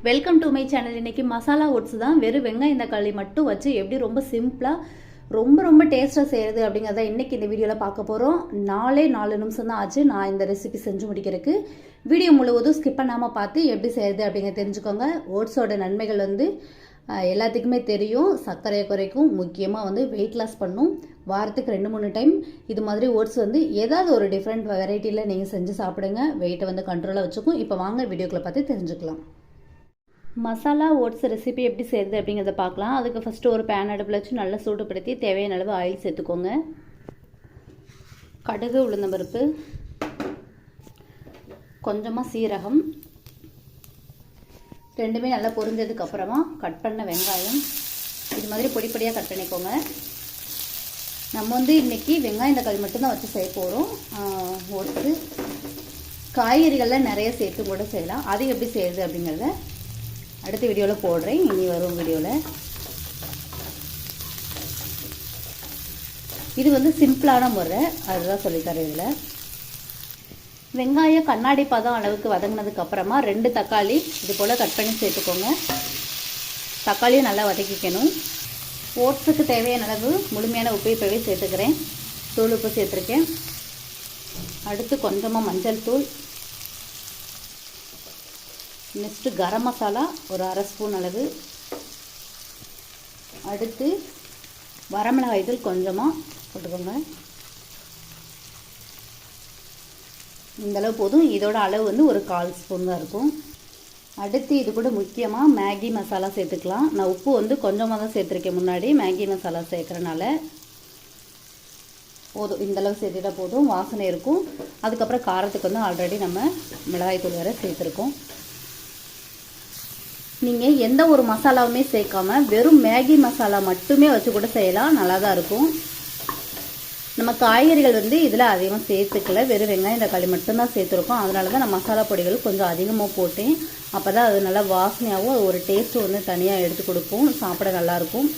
Welcome to my channel. இன்றைக்கி masala oats தான். வெறும் வெங்காயம் தக்காளி மட்டும் வச்சு எப்படி ரொம்ப சிம்பிளாக ரொம்ப டேஸ்ட்டாக செய்கிறது அப்படிங்கிறத இன்றைக்கி இந்த வீடியோவில் பார்க்க போகிறோம். 4 நிமிஷம் தான் ஆச்சு நான் இந்த ரெசிபி செஞ்சு முடிக்கிறதுக்கு. வீடியோ முழுவதும் ஸ்கிப் பண்ணாமல் பார்த்து எப்படி செய்கிறது அப்படிங்கிறத தெரிஞ்சுக்கோங்க. ஓட்ஸோட நன்மைகள் எல்லாத்துக்குமே தெரியும். சர்க்கரையை குறைக்கும், முக்கியமாக வெயிட் லாஸ் பண்ணும். வாரத்துக்கு 2-3 டைம் இது மாதிரி ஓட்ஸ் ஏதாவது ஒரு டிஃப்ரெண்ட் வெரைட்டியில் நீங்கள் செஞ்சு சாப்பிடுங்க. வெயிட்டை கண்ட்ரோலாக வச்சுக்கும். இப்போ வாங்க வீடியோக்களை பார்த்து தெரிஞ்சுக்கலாம். மசாலா ஓட்ஸ் ரெசிபி எப்படி செய்கிறது அப்படிங்கிறத பார்க்கலாம். அதுக்கு ஃபஸ்ட்டு ஒரு பேன் அடுப்பில் வச்சு நல்லா சூடுபடுத்தி தேவையான அளவு ஆயில் சேர்த்துக்கோங்க. கடுகு, உளுந்தம்பருப்பு, கொஞ்சமாக சீரகம், ரெண்டுமே நல்லா பொரிஞ்சதுக்கப்புறமா கட் பண்ண வெங்காயம் இது மாதிரி பொடியாக கட் பண்ணிக்கோங்க. நம்ம இன்றைக்கி வெங்காயம் தக்காளி மட்டும்தான் வச்சு செய்ய போகிறோம். ஓட்ஸு காய்கறிகள்லாம் நிறைய சேர்த்து கூட செய்யலாம். அது எப்படி செய்யுது அப்படிங்கிறத அடுத்த வீடியோவில் போடுறேன். இனி வரும் வீடியோவில் இது சிம்பிளான முறை, அதுதான் சொல்லித்தரேன். இதில் வெங்காயம் கண்ணாடி பதம் அளவுக்கு வதங்கினதுக்கப்புறமா 2 தக்காளி இது போல் கட் பண்ணி சேர்த்துக்கோங்க. தக்காளியும் நல்லா வதக்கிக்கணும். ஓட்ஸுக்கு தேவையான அளவு முழுமையான உப்பு இப்போவே சேர்த்துக்கிறேன். தூள் உப்பு சேர்த்துருக்கேன். அடுத்து கொஞ்சமாக மஞ்சள் தூள், நெக்ஸ்ட்டு கரம் மசாலா ஒரு 1/2 ஸ்பூன் அளவு, அடுத்து வரமிளகாய் தூள் கொஞ்சமாக போட்டுக்கோங்க. இந்தளவு போதும். இதோட அளவு ஒரு 1/4 ஸ்பூன் தான் இருக்கும். அடுத்து இது கூட முக்கியமாக மேகி மசாலா சேர்த்துக்கலாம். நான் உப்பு கொஞ்சமாக தான் சேர்த்துருக்கேன் முன்னாடி. மேகி மசாலா சேர்க்குறனால போதும். இந்தளவு சேர்த்துட்டா போதும், வாசனை இருக்கும். அதுக்கப்புறம் காரத்துக்கு ஆல்ரெடி நம்ம மிளகாய் தூள் வேறு சேர்த்துருக்கோம். நீங்கள் எந்த ஒரு மசாலாவுமே சேர்க்காமல் வெறும் மேகி மசாலா மட்டுமே வச்சு கூட செய்யலாம். நல்லா தான் இருக்கும். நம்ம காய்கறிகள் இதில் அதிகமாக சேர்த்துக்கல. வெறும் வெங்காயம் தக்காளி மட்டும்தான் சேர்த்துருக்கோம். அதனால தான் நான் மசாலா பொடிகள் கொஞ்சம் அதிகமாக போட்டேன். அப்போ தான் அது நல்லா வாசனையாகவும் ஒரு டேஸ்ட்டு தனியாக எடுத்து கொடுக்கும். சாப்பிட நல்லாயிருக்கும்.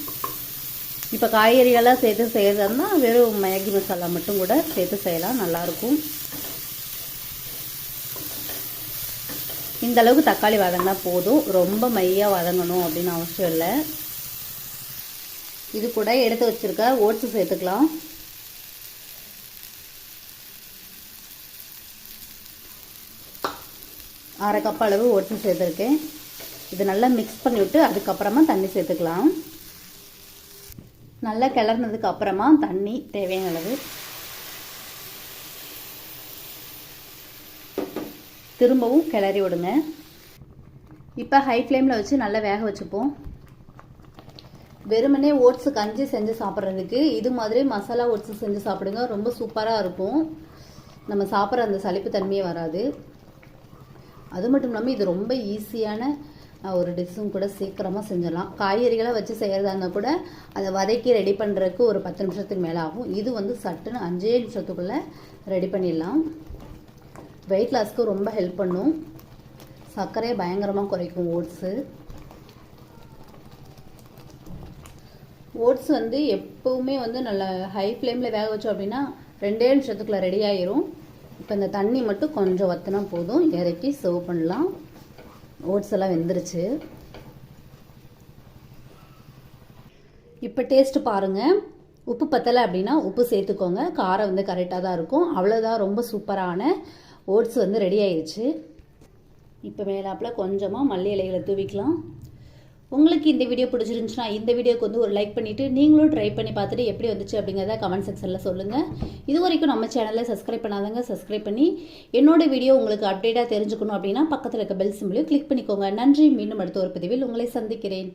இப்போ காய்கறிகள்லாம் சேர்த்து செய்கிறதா வெறும் மேகி மசாலா மட்டும் கூட சேர்த்து செய்யலாம், நல்லாயிருக்கும். இந்த அளவுக்கு தக்காளி வதங்கினா போதும். ரொம்ப மையாக வதங்கணும் அப்படின்னு அவசியம் இல்லை. இது கூட எடுத்து வச்சிருக்க ஓட்ஸ் சேர்த்துக்கலாம். அரை கப் அளவு ஓட்ஸ் சேர்த்துருக்கேன். இது நல்லா மிக்ஸ் பண்ணிவிட்டு அதுக்கப்புறமா தண்ணி சேர்த்துக்கலாம். நல்லா கிளறினதுக்கு அப்புறமா தண்ணி தேவையான அளவு, திரும்பவும் கிளறி விடுங்க. இப்போ ஹை ஃப்ளேமில் வச்சு நல்லா வேக வச்சுப்போம். வெறுமனே ஓட்ஸு கஞ்சி செஞ்சு சாப்பிட்றதுக்கு இது மாதிரி மசாலா ஓட்ஸு செஞ்சு சாப்பிடுங்க. ரொம்ப சூப்பராக இருக்கும். நம்ம சாப்பிட்ற அந்த சலிப்பு தன்மையே வராது. அது மட்டும் இல்லாமல் இது ரொம்ப ஈஸியான ஒரு டிஷ்ஷும் கூட, சீக்கிரமாக செஞ்சிடலாம். காய்கறிகளை வச்சு செய்கிறதா இருந்தால் கூட அதை வதக்கி ரெடி பண்ணுறதுக்கு ஒரு 10 நிமிஷத்துக்கு மேலே ஆகும். இது சட்டுன்னு 5 நிமிஷத்துக்குள்ளே ரெடி பண்ணிடலாம். வெயிட் லாஸ்க்கு ரொம்ப ஹெல்ப் பண்ணும். சர்க்கரையை பயங்கரமாக குறைக்கும் ஓட்ஸு. ஓட்ஸ் எப்போவுமே நல்லா ஹை ஃப்ளேமில் வேக வச்சோம் அப்படின்னா 2 நிமிஷத்துக்குள்ளே ரெடி ஆயிரும். இப்போ இந்த தண்ணி மட்டும் கொஞ்சம் வற்றினா போதும், இறக்கி சர்வ் பண்ணலாம். ஓட்ஸ் எல்லாம் வெந்துருச்சு. இப்போ டேஸ்ட்டு பாருங்கள். உப்பு பத்தலை அப்படின்னா உப்பு சேர்த்துக்கோங்க. காரம் கரெக்டாக தான் இருக்கும். அவ்வளோதான், ரொம்ப சூப்பரான ஓட்ஸ் ரெடி ஆயிடுச்சு. இப்போ மேலாப்பில் கொஞ்சமாக மல்லி இலைகளை தூவிக்கலாம். உங்களுக்கு இந்த வீடியோ பிடிச்சிருந்துச்சுன்னா இந்த வீடியோக்கு ஒரு லைக் பண்ணிவிட்டு நீங்களும் ட்ரை பண்ணி பார்த்துட்டு எப்படி வந்துச்சு அப்படிங்கிறத கமெண்ட் செக்ஷனில் சொல்லுங்கள். இது வரைக்கும் நம்ம சேனலை சப்ஸ்கிரைப் பண்ணாதவங்க சப்ஸ்கிரைப் பண்ணி என்னோட வீடியோ உங்களுக்கு அப்டேட்டாக தெரிஞ்சுக்கணும் அப்படின்னா பக்கத்தில் இருக்க பெல் சிம்பிளையும் கிளிக் பண்ணிக்கோங்க. நன்றி. மீண்டும் அடுத்த ஒரு பதிவில் உங்களை சந்திக்கிறேன்.